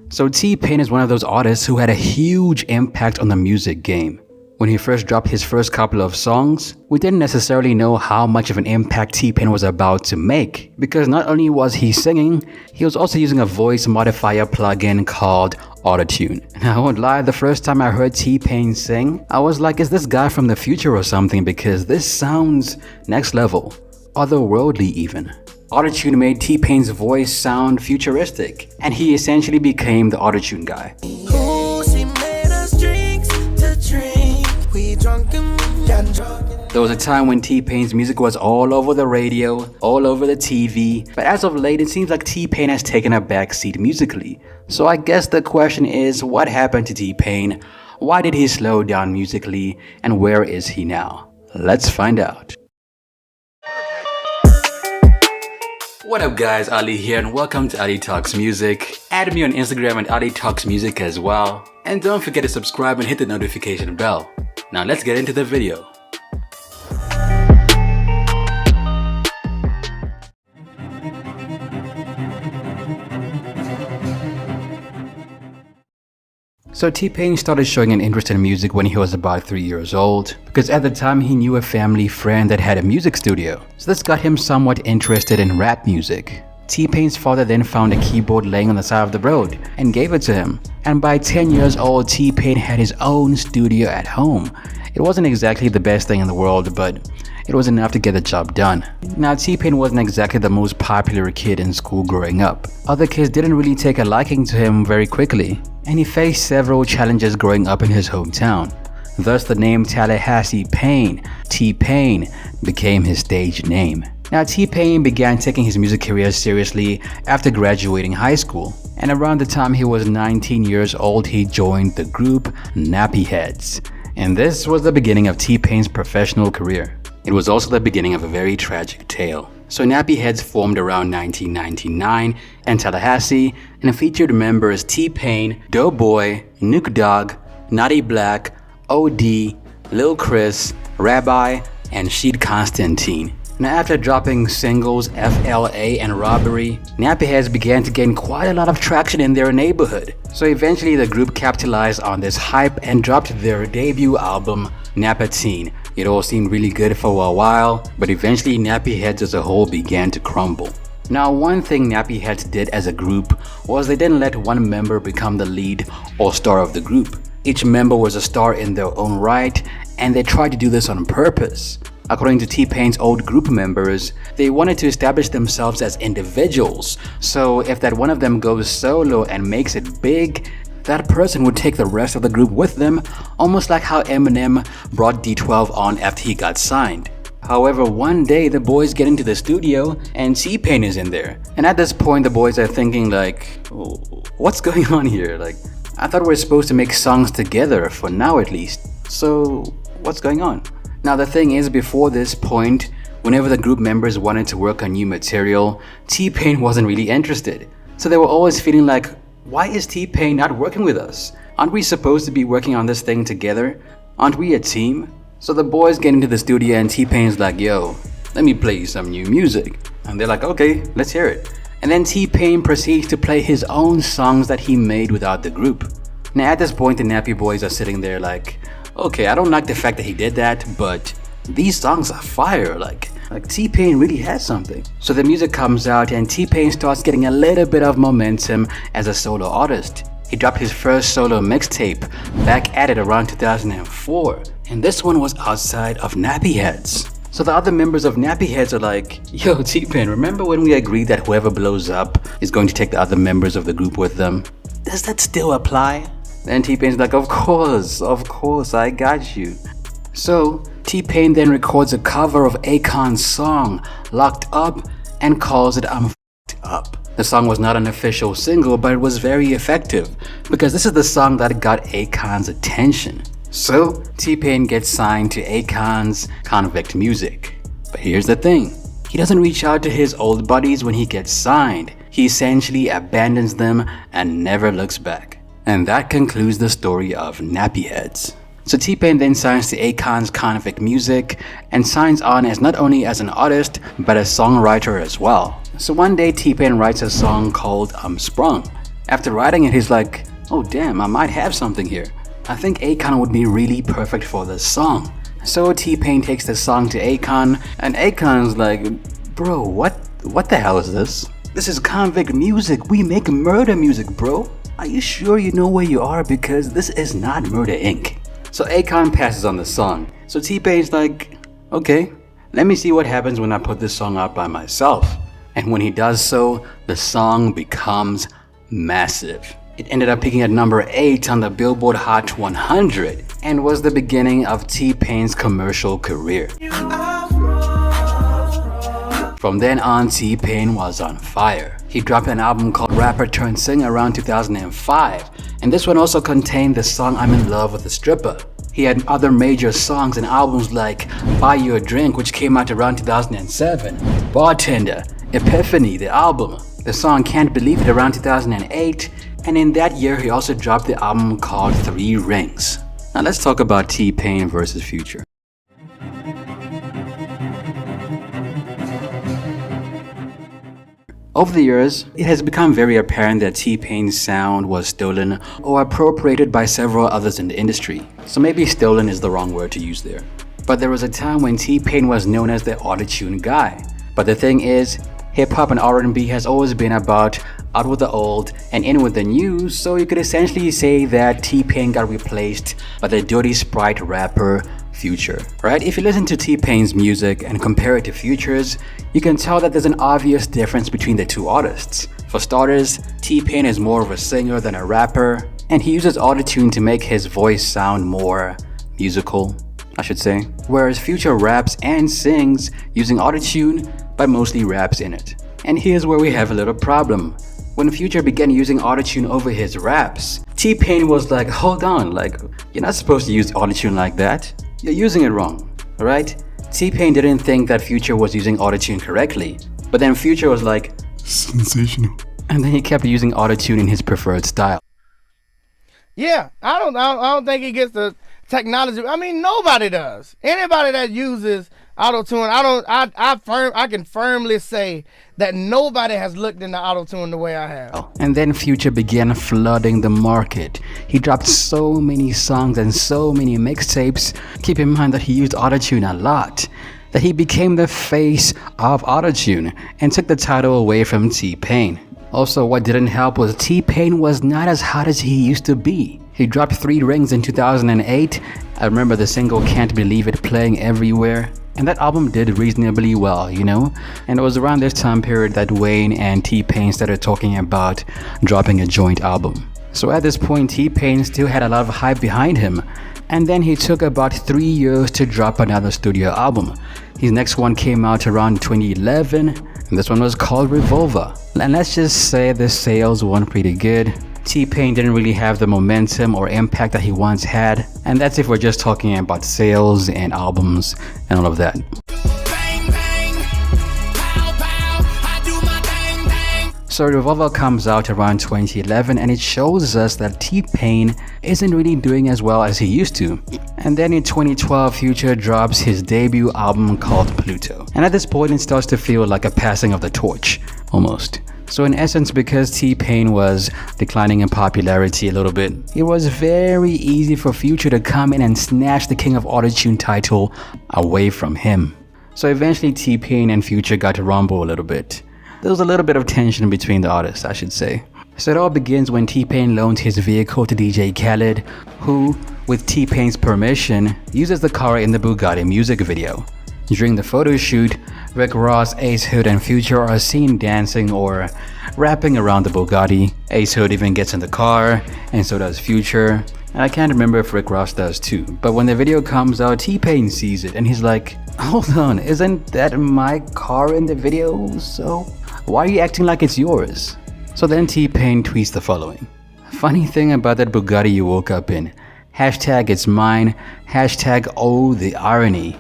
So TPain is one of those artists who had a huge impact on the music game. When he first dropped his first couple of songs, we didn't necessarily know how much of an impact TPain was about to make, because not only was he singing, he was also using a voice modifier plugin called Autotune. And I won't lie, the first time I heard TPain sing, I was like, is this guy from the future or something, because this sounds next level, otherworldly even. Autotune made TPain's voice sound futuristic, and he essentially became the Autotune guy. There was a time when TPain's music was all over the radio, all over the TV, but as of late it seems like TPain has taken a backseat musically. So I guess the question is, what happened to TPain? Why did he slow down musically, and where is he now? Let's find out. What up guys, Ali here and welcome to Ali Talks Music. Add me on Instagram at Ali Talks Music as well. And don't forget to subscribe and hit the notification bell. Now let's get into the video. So TPain started showing an interest in music when he was about 3 years old, because at the time he knew a family friend that had a music studio. So this got him somewhat interested in rap music. TPain's father then found a keyboard laying on the side of the road and gave it to him. And by 10 years old, TPain had his own studio at home. It wasn't exactly the best thing in the world, but it was enough to get the job done. Now TPain wasn't exactly the most popular kid in school growing up. Other kids didn't really take a liking to him very quickly, and he faced several challenges growing up in his hometown. Thus the name Tallahassee Pain, TPain, became his stage name. Now TPain began taking his music career seriously after graduating high school, and around the time he was 19 years old he joined the group Nappy Headz. And this was the beginning of TPain's professional career. It was also the beginning of a very tragic tale. So Nappy Headz formed around 1999 in Tallahassee and featured members TPain, Doughboy, Nuke Dogg, Naughty Black, OD, Lil Chris, Rabbi, and Sheed Constantine. Now after dropping singles FLA and Robbery, Nappy Headz began to gain quite a lot of traction in their neighborhood. So eventually the group capitalized on this hype and dropped their debut album, Nappa-Teen. It all seemed really good for a while, but eventually Nappy Headz as a whole began to crumble. Now one thing Nappy Headz did as a group was they didn't let one member become the lead or star of the group. Each member was a star in their own right, and they tried to do this on purpose. According to TPain's old group members, they wanted to establish themselves as individuals, so if that one of them goes solo and makes it big, that person would take the rest of the group with them, almost like how Eminem brought D12 on after he got signed. However, one day the boys get into the studio and TPain is in there. And at this point the boys are thinking like, what's going on here? Like, I thought we were supposed to make songs together, for now at least. So what's going on? Now the thing is, before this point, whenever the group members wanted to work on new material, TPain wasn't really interested. So they were always feeling like, why is TPain not working with us? Aren't we supposed to be working on this thing together? Aren't we a team? So the boys get into the studio and TPain's like, yo, let me play you some new music. And they're like, okay, let's hear it. And then TPain proceeds to play his own songs that he made without the group. Now at this point the Nappy boys are sitting there like, okay, I don't like the fact that he did that, but these songs are fire, like TPain really has something. So the music comes out and TPain starts getting a little bit of momentum as a solo artist. He dropped his first solo mixtape, Back at It, around 2004, and this one was outside of Nappy Headz. So the other members of Nappy Headz are like, yo TPain, remember when we agreed that whoever blows up is going to take the other members of the group with them? Does that still apply? Then TPain's like, of course, I got you. So TPain then records a cover of Akon's song, Locked Up, and calls it I'm F***ed Up. The song was not an official single, but it was very effective, because this is the song that got Akon's attention. So TPain gets signed to Akon's Convict Music. But here's the thing, he doesn't reach out to his old buddies when he gets signed. He essentially abandons them and never looks back. And that concludes the story of Nappy Headz. So TPain then signs to Akon's Convict Music and signs on as not only as an artist but a songwriter as well. So one day TPain writes a song called I'm Sprung. After writing it, he's like, oh damn, I might have something here. I think Akon would be really perfect for this song. So T-Pain takes the song to Akon, and Akon's like, bro, what the hell is this? This is convict music. We make murder music, bro. Are you sure you know where you are? Because this is not Murder Inc. So Akon passes on the song. So T-Pain's like, okay, let me see what happens when I put this song out by myself. And when he does so, the song becomes massive. It ended up peaking at number 8 on the Billboard Hot 100 and was the beginning of T-Pain's commercial career. From then on, T-Pain was on fire. He dropped an album called Rapper Turned Singer around 2005, and this one also contained the song I'm in Love with a Stripper. He had other major songs and albums like Buy You a Drink, which came out around 2007, Bartender, Epiphany, the album, the song Can't Believe It around 2008, and in that year he also dropped the album called 3 Rings. Now let's talk about T-Pain versus Future. Over the years, it has become very apparent that T-Pain's sound was stolen or appropriated by several others in the industry. So maybe stolen is the wrong word to use there. But there was a time when T-Pain was known as the auto-tune guy. But the thing is, hip-hop and R&B has always been about out with the old and in with the new, so you could essentially say that T-Pain got replaced by the dirty sprite rapper Future, right? If you listen to T-Pain's music and compare it to Future's, you can tell that there's an obvious difference between the two artists. For starters, T-Pain is more of a singer than a rapper, and he uses autotune to make his voice sound more musical, I should say. Whereas Future raps and sings using autotune, but mostly raps in it. And here's where we have a little problem. When Future began using autotune over his raps, T-Pain was like, hold on, like, you're not supposed to use autotune like that. You're using it wrong, alright? T-Pain didn't think that Future was using autotune correctly, but then Future was like, sensational. And then he kept using autotune in his preferred style. Yeah, I don't think he gets the technology. I mean, nobody does. Anybody that uses auto-tune, I can firmly say that nobody has looked into auto-tune the way I have. And then Future began flooding the market. He dropped so many songs and so many mixtapes. Keep in mind that he used autotune a lot, that he became the face of autotune and took the title away from T-Pain. Also, what didn't help was T-Pain was not as hot as he used to be. He dropped 3 Rings in 2008. I remember the single Can't Believe It playing everywhere. And that album did reasonably well, you know? And it was around this time period that Wayne and T-Pain started talking about dropping a joint album. So at this point, T-Pain still had a lot of hype behind him. And then he took about 3 years to drop another studio album. His next one came out around 2011, and this one was called Revolver. And let's just say the sales weren't pretty good. T-Pain didn't really have the momentum or impact that he once had, and that's if we're just talking about sales and albums and all of that. Bang, bang, pow, pow, I do my bang, bang. So Revolver comes out around 2011, and it shows us that T-Pain isn't really doing as well as he used to. And then in 2012, Future drops his debut album called Pluto. And at this point, it starts to feel like a passing of the torch, almost. So in essence, because T-Pain was declining in popularity a little bit, it was very easy for Future to come in and snatch the King of Autotune title away from him. So eventually T-Pain and Future got to rumble a little bit. There was a little bit of tension between the artists, I should say. So it all begins when T-Pain loans his vehicle to DJ Khaled, who, with T-Pain's permission, uses the car in the Bugatti music video. During the photo shoot, Rick Ross, Ace Hood, and Future are seen dancing or rapping around the Bugatti. Ace Hood even gets in the car, and so does Future. And I can't remember if Rick Ross does too, but when the video comes out, T-Pain sees it and he's like, hold on, isn't that my car in the video? So why are you acting like it's yours? So then T-Pain tweets the following. Funny thing about that Bugatti you woke up in. Hashtag it's mine. Hashtag oh the irony.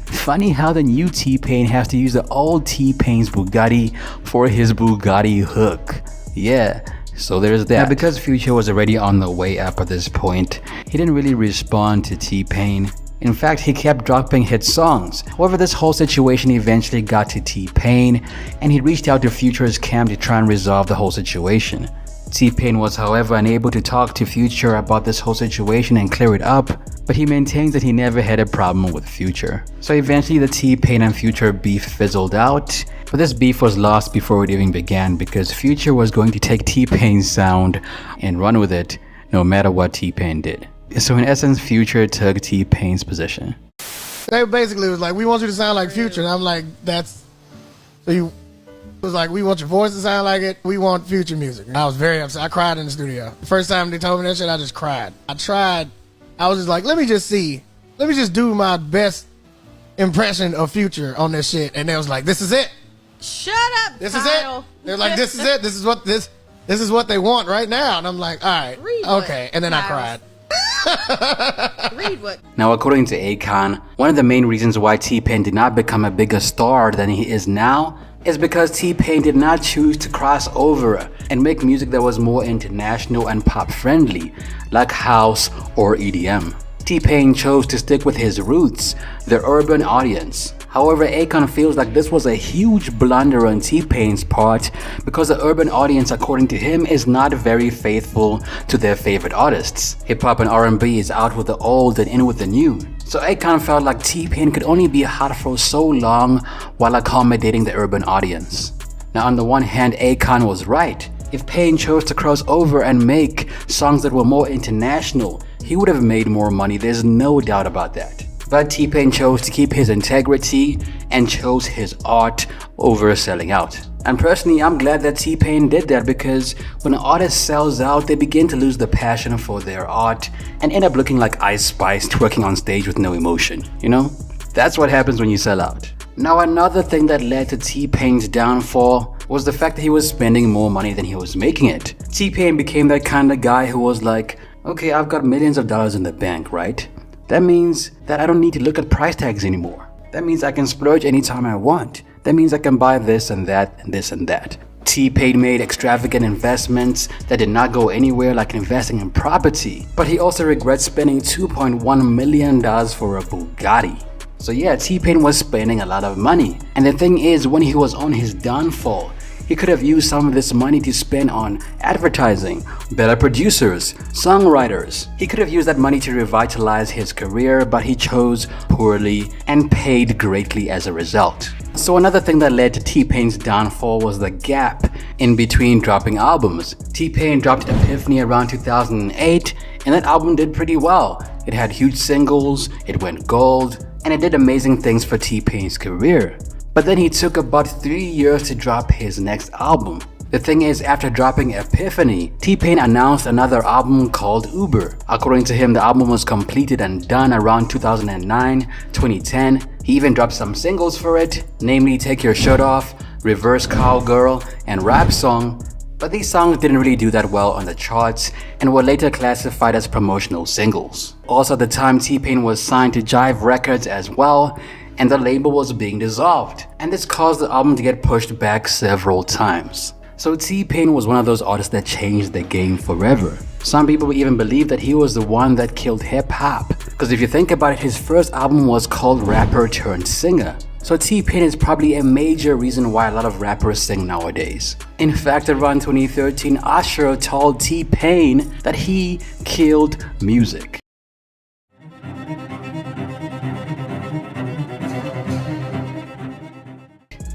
Funny how the new T-Pain has to use the old T-Pain's Bugatti for his Bugatti hook. Yeah, so there's that. Now, because Future was already on the way up at this point, he didn't really respond to T-Pain. In fact, he kept dropping hit songs. However, this whole situation eventually got to T-Pain, and he reached out to Future's camp to try and resolve the whole situation. T-Pain was, however, unable to talk to Future about this whole situation and clear it up, but he maintains that he never had a problem with Future. So eventually the T-Pain and Future beef fizzled out, but this beef was lost before it even began because Future was going to take T-Pain's sound and run with it no matter what T-Pain did. So in essence, Future took T-Pain's position. They basically was like, we want you to sound like Future. And I'm like, that's... So you... It was like, we want your voice to sound like it. We want Future music. And I was very upset. I cried in the studio. The first time they told me that shit, I just cried. I was just like, let me just do my best impression of Future on this shit. And they was like, this is it. Shut up, This Kyle. is it. They're like, this is it. This is what they want right now. And I'm like, all right, okay. And then I cried. Read what? Now, according to Akon, one of the main reasons why T-Pain did not become a bigger star than he is now is because T-Pain did not choose to cross over and make music that was more international and pop friendly, like house or EDM. T-Pain chose to stick with his roots, the urban audience. However, Akon feels like this was a huge blunder on T-Pain's part because the urban audience, according to him, is not very faithful to their favorite artists. Hip-hop and R&B is out with the old and in with the new. So Akon felt like T-Pain could only be hot for so long while accommodating the urban audience. Now, on the one hand, Akon was right. If Pain chose to cross over and make songs that were more international, he would have made more money, there's no doubt about that. But T-Pain chose to keep his integrity and chose his art over selling out. And personally, I'm glad that T-Pain did that because when an artist sells out, they begin to lose the passion for their art and end up looking like Ice Spice twerking on stage with no emotion, you know? That's what happens when you sell out. Now, another thing that led to T-Pain's downfall was the fact that he was spending more money than he was making it. T-Pain became that kind of guy who was like, okay, I've got millions of dollars in the bank, right? That means that I don't need to look at price tags anymore. That means I can splurge anytime I want. That means I can buy this and that and this and that. T-Pain made extravagant investments that did not go anywhere, like investing in property. But he also regrets spending $2.1 million for a Bugatti. So yeah, T-Pain was spending a lot of money. And the thing is, when he was on his downfall, he could have used some of this money to spend on advertising, better producers, songwriters. He could have used that money to revitalize his career, but he chose poorly and paid greatly as a result. So another thing that led to T-Pain's downfall was the gap in between dropping albums. T-Pain dropped Epiphany around 2008, and that album did pretty well. It had huge singles, it went gold, and it did amazing things for T-Pain's career. But then he took about 3 years to drop his next album. The thing is, after dropping Epiphany, T-Pain announced another album called Uber. According to him, the album was completed and done around 2009, 2010. He even dropped some singles for it, namely Take Your Shirt Off, Reverse Cowgirl, and Rap Song. But these songs didn't really do that well on the charts and were later classified as promotional singles. Also at the time, T-Pain was signed to Jive Records as well, and the label was being dissolved, and this caused the album to get pushed back several times. So T-Pain was one of those artists that changed the game forever. Some people even believe that he was the one that killed hip-hop, because if you think about it, his first album was called Rapper Turned Singer. So T-Pain is probably a major reason why a lot of rappers sing nowadays. In fact, around 2013, Usher told T-Pain that he killed music.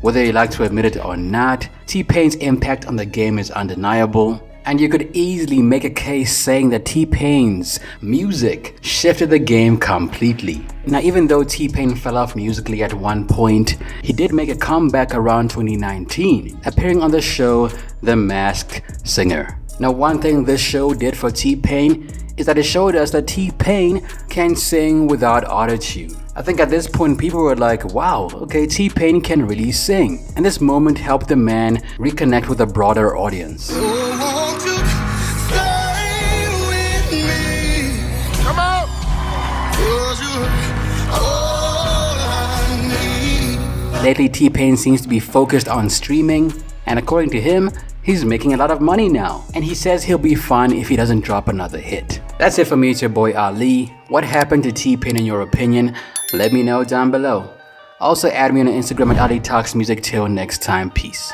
Whether you like to admit it or not, T-Pain's impact on the game is undeniable, and you could easily make a case saying that T-Pain's music shifted the game completely. Now, even though T-Pain fell off musically at one point, he did make a comeback around 2019, appearing on the show The Masked Singer. Now, one thing this show did for T-Pain is that it showed us that T-Pain can sing without autotune. I think at this point people were like, wow, okay, T-Pain can really sing. And this moment helped the man reconnect with a broader audience. Lately, T-Pain seems to be focused on streaming, and according to him, he's making a lot of money now, and he says he'll be fine if he doesn't drop another hit. That's it for me. It's your boy Ali. What happened to TPain in your opinion? Let me know down below. Also add me on Instagram at Ali Talks Music. Till next time, peace.